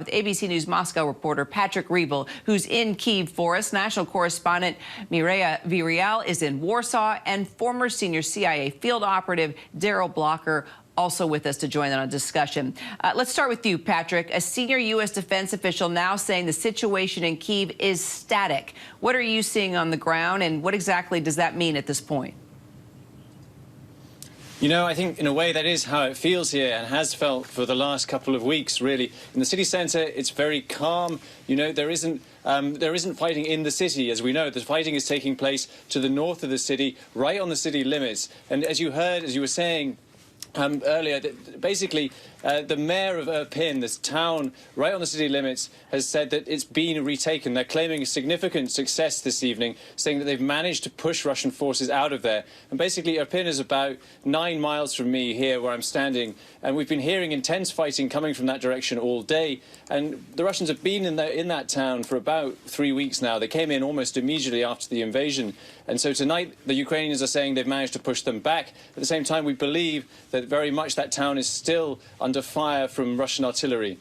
With ABC News Moscow reporter Patrick Reevell, who's in Kyiv for us. National correspondent Mireya Virial is in Warsaw, and former senior CIA field operative Daryl Blocker also with us to join on a discussion. Let's start with you, Patrick. A senior U.S. defense official now saying the situation in Kyiv is static. What are you seeing on the ground, and what exactly does that mean at this point? You know, I think in a way that is how it feels here and has felt for the last couple of weeks, really. In the city centre, it's very calm. You know, there isn't fighting in the city, as we know. The fighting is taking place to the north of the city, right on the city limits. And as you heard, as you were saying earlier, basically, the mayor of Irpin, this town right on the city limits, has said that it's been retaken. They're claiming a significant success this evening, saying that they've managed to push Russian forces out of there. And basically, Irpin is about 9 miles from me here where I'm standing. And we've been hearing intense fighting coming from that direction all day. And the Russians have been in that town for about 3 weeks now. They came in almost immediately after the invasion. And so tonight, the Ukrainians are saying they've managed to push them back. At the same time, we believe that very much that town is still under fire from Russian artillery.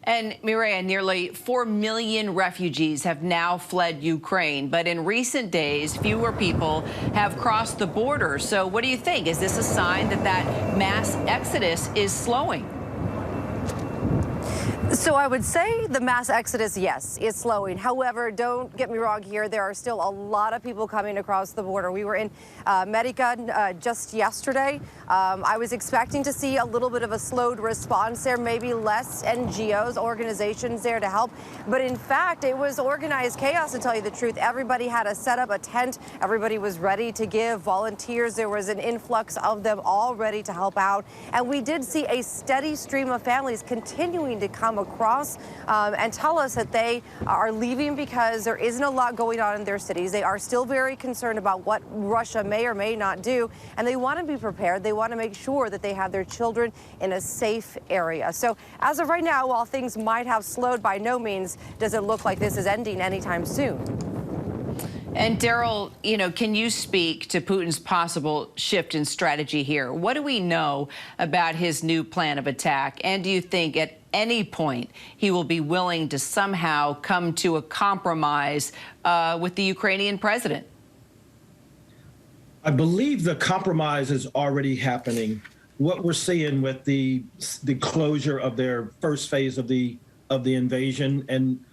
And Mireya, nearly 4 million refugees have now fled Ukraine, but in recent days, fewer people have crossed the border. So what do you think? Is this a sign that that mass exodus is slowing? So I would say the mass exodus, yes, is slowing. However, don't get me wrong here. There are still a lot of people coming across the border. We were in Medica just yesterday. I was expecting to see a little bit of a slowed response there, maybe less NGOs, organizations there to help. But in fact, it was organized chaos, to tell you the truth. Everybody had to set up a tent. Everybody was ready to give. Volunteers, there was an influx of them all ready to help out. And we did see a steady stream of families continuing to come across and tell us that they are leaving because there isn't a lot going on in their cities. They are still very concerned about what Russia may or may not do, and they want to be prepared. They want to make sure that they have their children in a safe area. So as of right now, while things might have slowed, by no means does it look like this is ending anytime soon. And Daryl, you know, can you speak to Putin's possible shift in strategy here? What do we know about his new plan of attack? And do you think at any point he will be willing to somehow come to a compromise with the Ukrainian president? I believe the compromise is already happening. What we're seeing with the closure of their first phase of the invasion and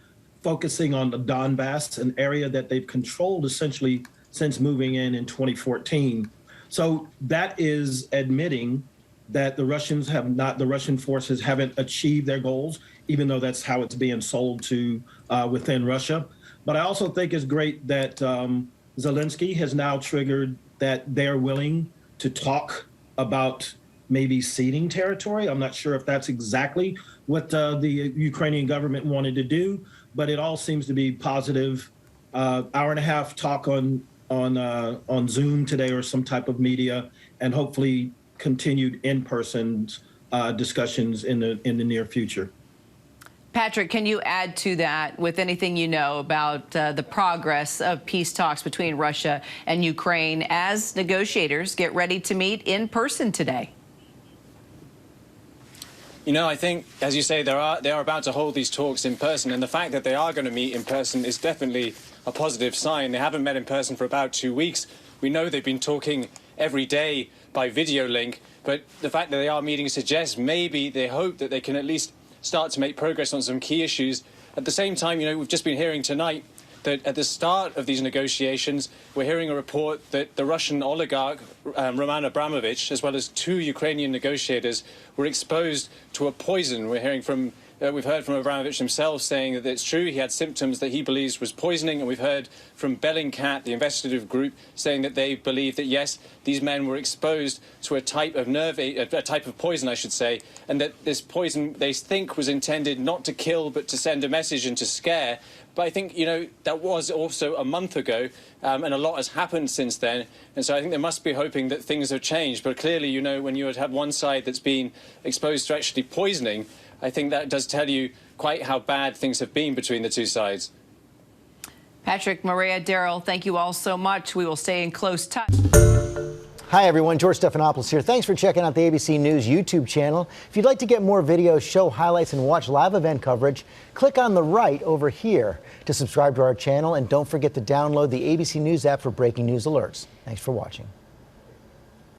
focusing on the Donbass, an area that they've controlled essentially since moving in 2014. So that is admitting that the Russian forces haven't achieved their goals, even though that's how it's being sold to within Russia. But I also think it's great that Zelensky has now triggered that they're willing to talk about maybe ceding territory. I'm not sure if that's exactly what the Ukrainian government wanted to do, but it all seems to be positive. Hour and a half talk on Zoom today or some type of media, and hopefully continued in-person discussions in the near future. Patrick, can you add to that with anything you know about the progress of peace talks between Russia and Ukraine as negotiators get ready to meet in person today? You know, I think, as you say, they are about to hold these talks in person, and the fact that they are going to meet in person is definitely a positive sign. They haven't met in person for about 2 weeks. We know they've been talking every day by video link, but the fact that they are meeting suggests maybe they hope that they can at least start to make progress on some key issues. At the same time, you know, we've just been hearing tonight that at the start of these negotiations, we're hearing a report that the Russian oligarch, Roman Abramovich, as well as 2 Ukrainian negotiators, were exposed to a poison. We've heard from Abramovich himself saying that it's true, he had symptoms that he believes was poisoning, and we've heard from Bellingcat, the investigative group, saying that they believe that, yes, these men were exposed to a type of poison, I should say, and that this poison, they think, was intended not to kill, but to send a message and to scare. But I think, you know, that was also a month ago, and a lot has happened since then. And so I think they must be hoping that things have changed. But clearly, you know, when you have one side that's been exposed to actually poisoning, I think that does tell you quite how bad things have been between the two sides. Patrick, Mireya, Daryl, thank you all so much. We will stay in close touch. Hi, everyone. George Stephanopoulos here. Thanks for checking out the ABC News YouTube channel. If you'd like to get more videos, show highlights, and watch live event coverage, click on the right over here to subscribe to our channel. And don't forget to download the ABC News app for breaking news alerts. Thanks for watching.